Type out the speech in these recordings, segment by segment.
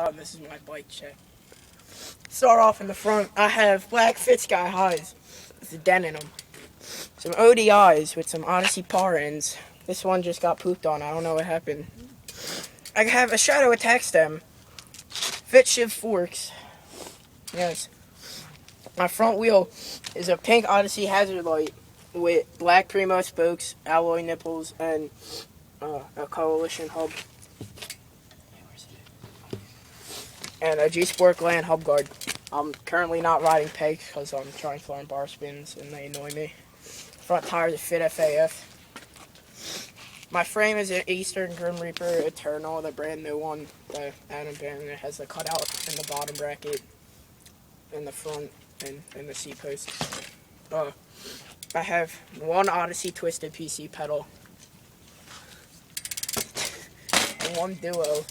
This is my bike check. Start off in the front. I have black FitSky highs with a dent in them. Some ODIs with some Odyssey par ends. This one just got pooped on. I don't know what happened. I have a Shadow Attack stem. Fit Shiv forks. Yes. My front wheel is a pink Odyssey hazard light with black Primo spokes, alloy nipples, and a Coalition hub. And a G-Sport Gland hub guard. I'm currently not riding pegs because I'm trying to learn bar spins and they annoy me. Front tires are Fit FAF. My frame is an Eastern Grim Reaper Eternal, the brand new one by Adam Bannon. It has a cutout in the bottom bracket, in the front, and in the seat post. I have one Odyssey Twisted PC pedal. And one Duo.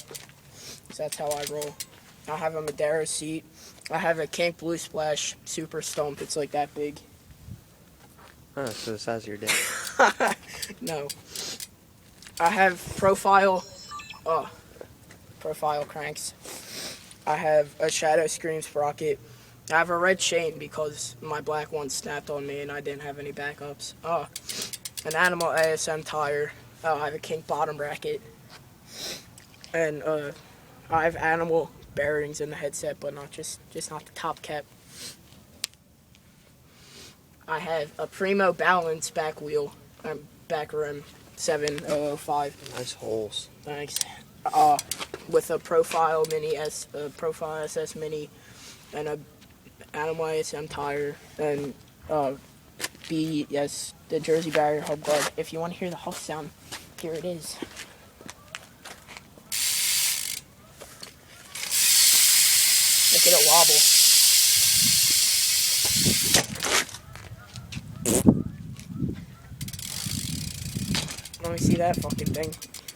So that's how I roll. I have a Madero seat. I have a Kink Blue Splash Super Stump. It's like that big. Huh, so the size of your dick. No. I have profile cranks. I have a Shadow Scream sprocket. I have a red chain because my black one snapped on me and I didn't have any backups. An Animal ASM tire. I have a Kink bottom bracket. And I have Animal bearings in the headset, but not just not the top cap. I have a Primo Balance back wheel, back rim 7005. Nice holes. Thanks. With a Profile SS Mini, and a Animal ASM tire, and the Jersey Barrier hub guard. If you want to hear the huff sound, here it is. Look at it wobble. Let me see that fucking thing.